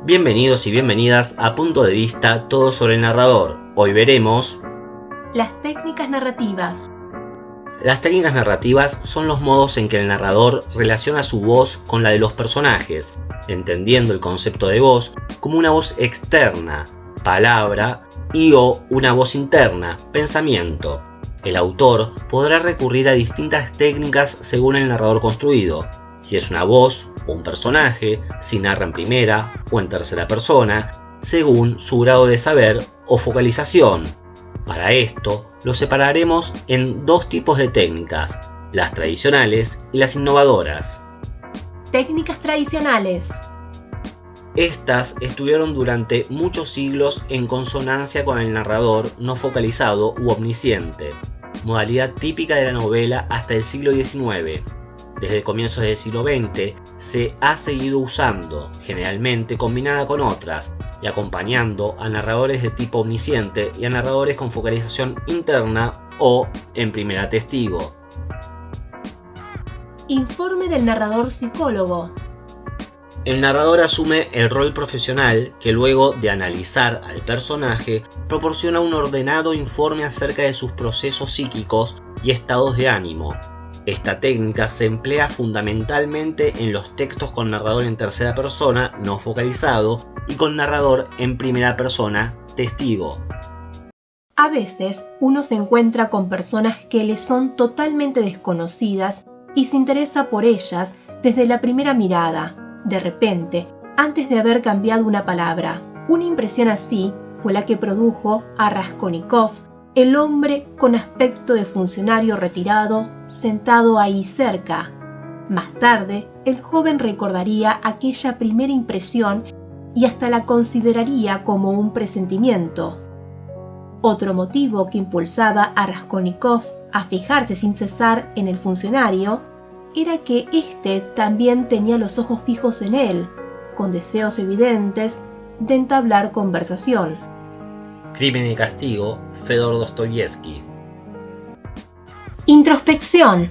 Bienvenidos y bienvenidas a Punto de Vista, todo sobre el narrador. Hoy veremos las técnicas narrativas. Las técnicas narrativas son los modos en que el narrador relaciona su voz con la de los personajes, entendiendo el concepto de voz como una voz externa, palabra, y/o una voz interna, pensamiento. El autor podrá recurrir a distintas técnicas según el narrador construido. Si es una voz o un personaje, si narra en primera o en tercera persona, según su grado de saber o focalización. Para esto, lo separaremos en dos tipos de técnicas, las tradicionales y las innovadoras. Técnicas tradicionales. Estas estuvieron durante muchos siglos en consonancia con el narrador no focalizado u omnisciente, modalidad típica de la novela hasta el siglo XIX. Desde comienzos del siglo XX se ha seguido usando, generalmente combinada con otras, y acompañando a narradores de tipo omnisciente y a narradores con focalización interna o en primera testigo. Informe del narrador psicólogo. El narrador asume el rol profesional que luego de analizar al personaje proporciona un ordenado informe acerca de sus procesos psíquicos y estados de ánimo. Esta técnica se emplea fundamentalmente en los textos con narrador en tercera persona no focalizado y con narrador en primera persona testigo. A veces uno se encuentra con personas que le son totalmente desconocidas y se interesa por ellas desde la primera mirada, de repente, antes de haber cambiado una palabra. Una impresión así fue la que produjo a Raskolnikov, el hombre con aspecto de funcionario retirado, sentado ahí cerca. Más tarde, el joven recordaría aquella primera impresión y hasta la consideraría como un presentimiento. Otro motivo que impulsaba a Raskolnikov a fijarse sin cesar en el funcionario era que éste también tenía los ojos fijos en él, con deseos evidentes de entablar conversación. Crimen y castigo, Fedor Dostoyevsky. Introspección.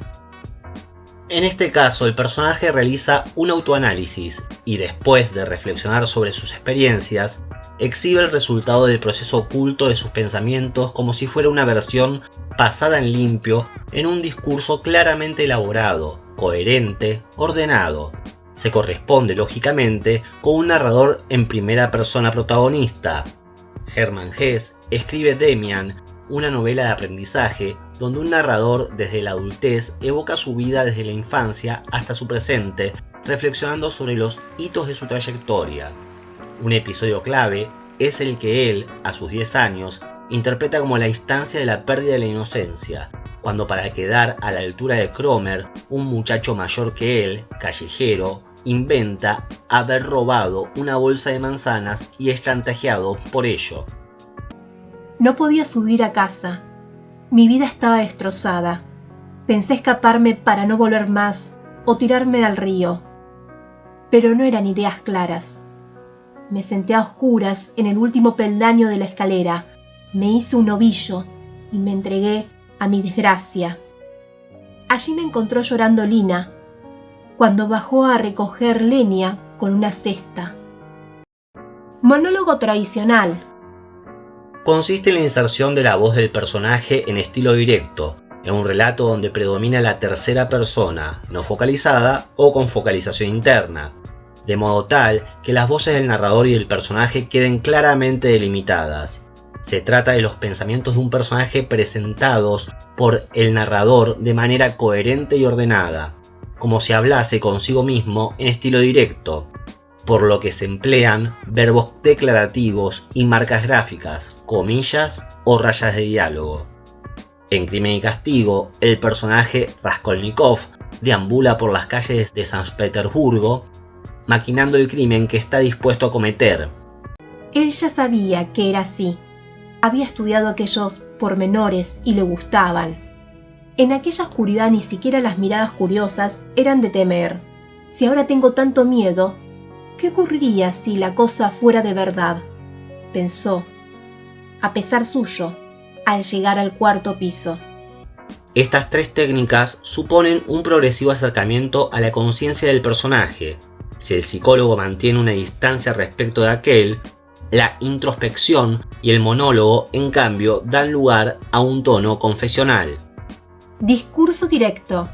En este caso, el personaje realiza un autoanálisis y después de reflexionar sobre sus experiencias, exhibe el resultado del proceso oculto de sus pensamientos como si fuera una versión pasada en limpio en un discurso claramente elaborado, coherente, ordenado. Se corresponde lógicamente con un narrador en primera persona protagonista. Hermann Hesse escribe Demian, una novela de aprendizaje donde un narrador desde la adultez evoca su vida desde la infancia hasta su presente, reflexionando sobre los hitos de su trayectoria. Un episodio clave es el que él, a sus 10 años, interpreta como la instancia de la pérdida de la inocencia, cuando para quedar a la altura de Cromer, un muchacho mayor que él, callejero, inventa haber robado una bolsa de manzanas y es chantajeado por ello. No podía subir a casa. Mi vida estaba destrozada. Pensé escaparme para no volver más o tirarme al río. Pero no eran ideas claras. Me senté a oscuras en el último peldaño de la escalera. Me hice un ovillo y me entregué a mi desgracia. Allí me encontró llorando Lina, cuando bajó a recoger leña con una cesta. Monólogo tradicional. Consiste en la inserción de la voz del personaje en estilo directo, en un relato donde predomina la tercera persona, no focalizada o con focalización interna, de modo tal que las voces del narrador y del personaje queden claramente delimitadas. Se trata de los pensamientos de un personaje presentados por el narrador de manera coherente y ordenada, como si hablase consigo mismo en estilo directo, por lo que se emplean verbos declarativos y marcas gráficas, comillas o rayas de diálogo. En Crimen y Castigo, el personaje Raskolnikov deambula por las calles de San Petersburgo, maquinando el crimen que está dispuesto a cometer. Él ya sabía que era así. Había estudiado aquellos pormenores y le gustaban. En aquella oscuridad ni siquiera las miradas curiosas eran de temer. Si ahora tengo tanto miedo, ¿qué ocurriría si la cosa fuera de verdad?, pensó, a pesar suyo, al llegar al cuarto piso. Estas tres técnicas suponen un progresivo acercamiento a la conciencia del personaje. Si el psicólogo mantiene una distancia respecto de aquel, la introspección y el monólogo, en cambio, dan lugar a un tono confesional. Discurso directo.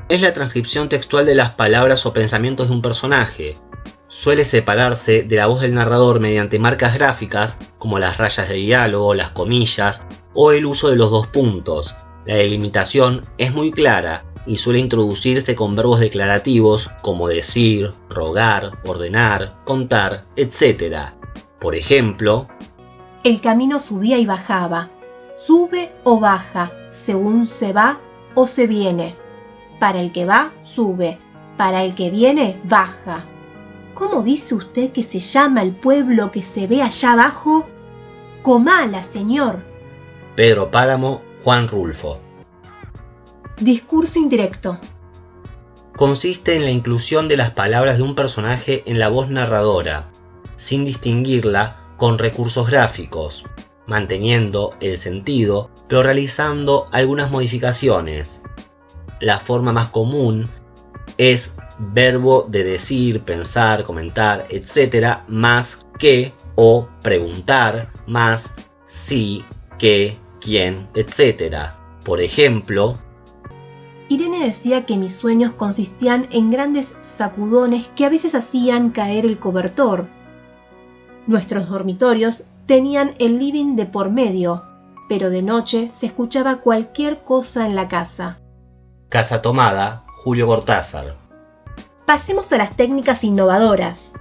Es la transcripción textual de las palabras o pensamientos de un personaje. Suele separarse de la voz del narrador mediante marcas gráficas como las rayas de diálogo, las comillas o el uso de los dos puntos. La delimitación es muy clara y suele introducirse con verbos declarativos como decir, rogar, ordenar, contar, etc. Por ejemplo, el camino subía y bajaba. Sube o baja, según se va o se viene. Para el que va, sube. Para el que viene, baja. ¿Cómo dice usted que se llama el pueblo que se ve allá abajo? Comala, señor. Pedro Páramo, Juan Rulfo. Discurso indirecto. Consiste en la inclusión de las palabras de un personaje en la voz narradora, sin distinguirla con recursos gráficos, manteniendo el sentido, pero realizando algunas modificaciones. La forma más común es verbo de decir, pensar, comentar, etc., más que o preguntar, más sí, qué, quién, etc. Por ejemplo, Irene decía que mis sueños consistían en grandes sacudones que a veces hacían caer el cobertor. Nuestros dormitorios tenían el living de por medio, pero de noche se escuchaba cualquier cosa en la casa. Casa Tomada, Julio Cortázar. Pasemos a las técnicas innovadoras.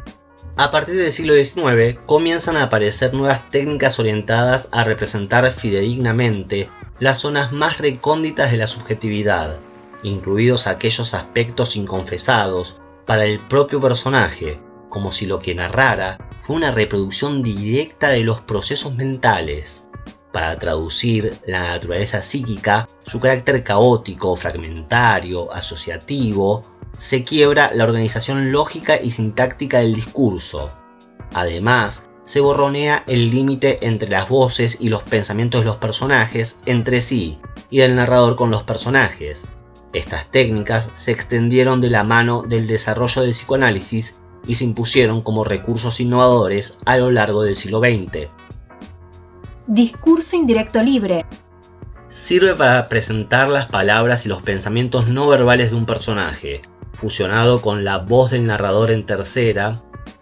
A partir del siglo XIX comienzan a aparecer nuevas técnicas orientadas a representar fidedignamente las zonas más recónditas de la subjetividad, incluidos aquellos aspectos inconfesados para el propio personaje, como si lo que narrara fue una reproducción directa de los procesos mentales. Para traducir la naturaleza psíquica, su carácter caótico, fragmentario, asociativo, se quiebra la organización lógica y sintáctica del discurso. Además, se borronea el límite entre las voces y los pensamientos de los personajes entre sí y del narrador con los personajes. Estas técnicas se extendieron de la mano del desarrollo del psicoanálisis y se impusieron como recursos innovadores a lo largo del siglo XX. Discurso indirecto libre. Sirve para presentar las palabras y los pensamientos no verbales de un personaje, fusionado con la voz del narrador en tercera,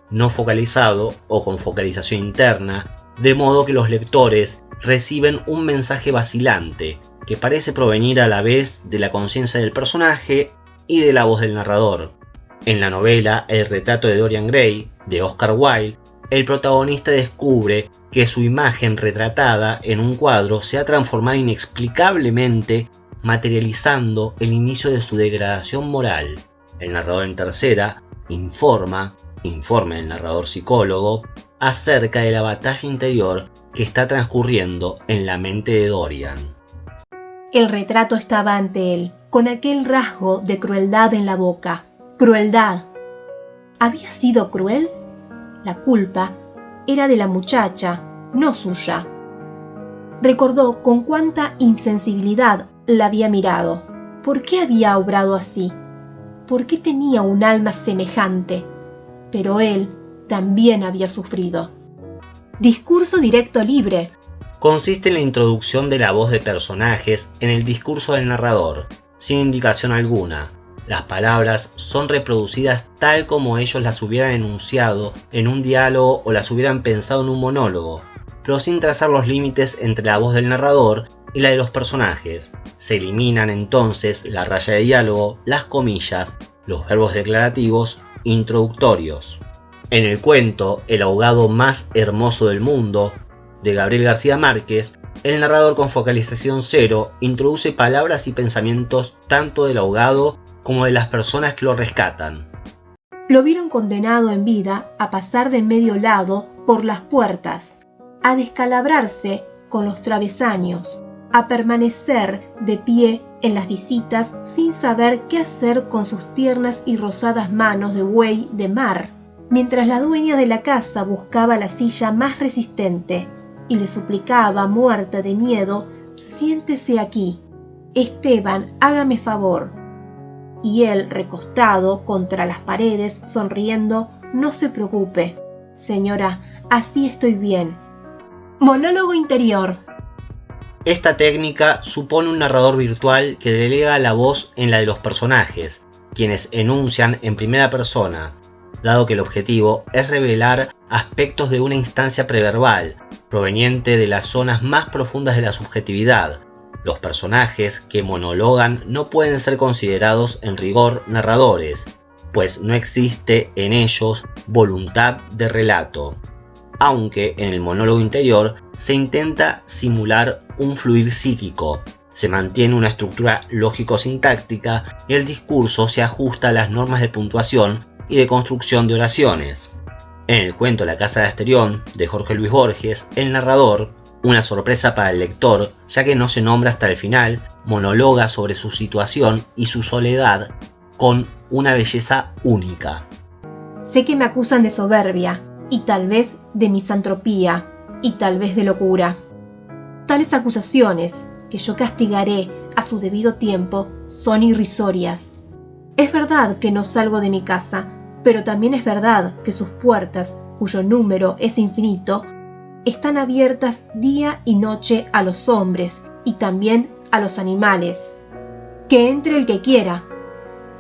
no focalizado o con focalización interna, de modo que los lectores reciben un mensaje vacilante que parece provenir a la vez de la conciencia del personaje y de la voz del narrador. En la novela El retrato de Dorian Gray, de Oscar Wilde, el protagonista descubre que su imagen retratada en un cuadro se ha transformado inexplicablemente, materializando el inicio de su degradación moral. El narrador en tercera informa el narrador psicólogo, acerca de la batalla interior que está transcurriendo en la mente de Dorian. El retrato estaba ante él, con aquel rasgo de crueldad en la boca. ¡Crueldad! ¿Había sido cruel? La culpa era de la muchacha, no suya. Recordó con cuánta insensibilidad la había mirado. ¿Por qué había obrado así? ¿Por qué tenía un alma semejante? Pero él también había sufrido. Discurso directo libre. Consiste en la introducción de la voz de personajes en el discurso del narrador, sin indicación alguna. Las palabras son reproducidas tal como ellos las hubieran enunciado en un diálogo o las hubieran pensado en un monólogo, pero sin trazar los límites entre la voz del narrador y la de los personajes. Se eliminan entonces la raya de diálogo, las comillas, los verbos declarativos introductorios. En el cuento El ahogado más hermoso del mundo, de Gabriel García Márquez, el narrador con focalización cero introduce palabras y pensamientos tanto del ahogado como de las personas que lo rescatan. Lo vieron condenado en vida a pasar de medio lado por las puertas, a descalabrarse con los travesaños, a permanecer de pie en las visitas sin saber qué hacer con sus tiernas y rosadas manos de buey de mar, mientras la dueña de la casa buscaba la silla más resistente y le suplicaba, muerta de miedo: siéntese aquí, Esteban, hágame favor. y él recostado contra las paredes, sonriendo: no se preocupe, señora, así estoy bien. Monólogo interior. Esta técnica supone un narrador virtual que delega la voz en la de los personajes, quienes enuncian en primera persona, dado que el objetivo es revelar aspectos de una instancia preverbal, proveniente de las zonas más profundas de la subjetividad. Los personajes que monologan no pueden ser considerados en rigor narradores, pues no existe en ellos voluntad de relato, aunque en el monólogo interior se intenta simular un fluir psíquico, se mantiene una estructura lógico-sintáctica y el discurso se ajusta a las normas de puntuación y de construcción de oraciones. En el cuento La casa de Asterión, de Jorge Luis Borges, el narrador, una sorpresa para el lector, ya que no se nombra hasta el final, monologa sobre su situación y su soledad con una belleza única. Sé que me acusan de soberbia, y tal vez de misantropía, y tal vez de locura. Tales acusaciones, que yo castigaré a su debido tiempo, son irrisorias. Es verdad que no salgo de mi casa, pero también es verdad que sus puertas, cuyo número es infinito, están abiertas día y noche a los hombres y también a los animales. Que entre el que quiera.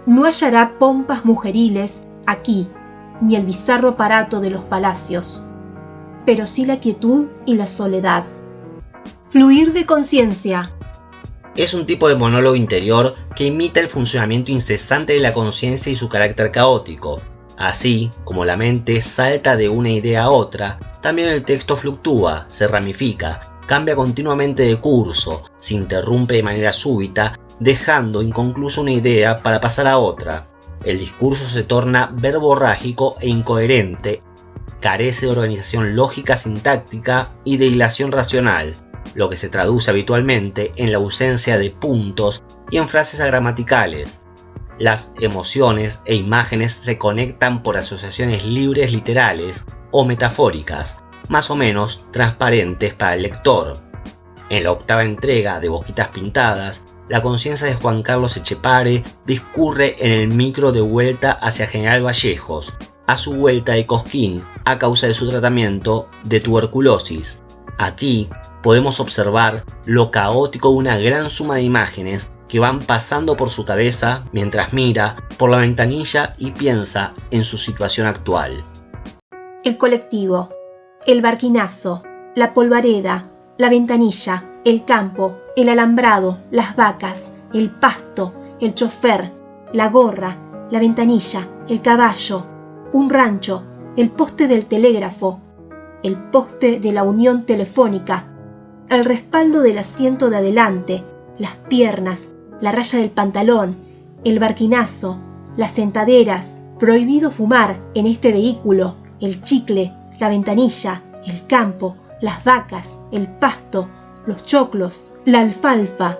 No hallará pompas mujeriles aquí, ni el bizarro aparato de los palacios, pero sí la quietud y la soledad. Fluir de conciencia. Es un tipo de monólogo interior que imita el funcionamiento incesante de la conciencia y su carácter caótico. Así como la mente salta de una idea a otra, también el texto fluctúa, se ramifica, cambia continuamente de curso, se interrumpe de manera súbita, dejando inconclusa una idea para pasar a otra. El discurso se torna verborrágico e incoherente, carece de organización lógica sintáctica y de hilación racional, lo que se traduce habitualmente en la ausencia de puntos y en frases agramaticales. Las emociones e imágenes se conectan por asociaciones libres literales o metafóricas, más o menos transparentes para el lector. En la octava entrega de Boquitas Pintadas, la conciencia de Juan Carlos Etchepare discurre en el micro de vuelta hacia General Vallejos, a su vuelta de Cosquín a causa de su tratamiento de tuberculosis. Aquí podemos observar lo caótico de una gran suma de imágenes que van pasando por su cabeza mientras mira por la ventanilla y piensa en su situación actual. El colectivo, el barquinazo, la polvareda, la ventanilla, el campo, el alambrado, las vacas, el pasto, el chofer, la gorra, la ventanilla, el caballo, un rancho, el poste del telégrafo, el poste de la unión telefónica, el respaldo del asiento de adelante, las piernas, la raya del pantalón, el barquinazo, las sentaderas, prohibido fumar en este vehículo, el chicle, la ventanilla, el campo, las vacas, el pasto, los choclos, la alfalfa,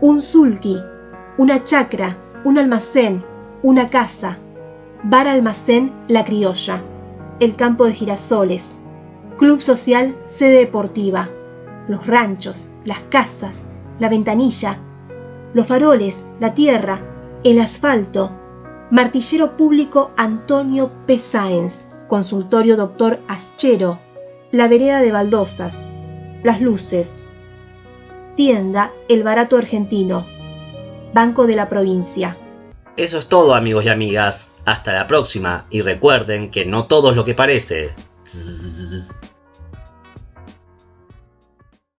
un sulky, una chacra, un almacén, una casa, bar almacén La Criolla, el campo de girasoles, club social sede deportiva, los ranchos, las casas, la ventanilla, los faroles, la tierra, el asfalto, martillero público Antonio P. Sáenz, consultorio Dr. Aschero, la vereda de baldosas, las luces, tienda El Barato Argentino, Banco de la Provincia. Eso es todo, amigos y amigas. Hasta la próxima y recuerden que no todo es lo que parece.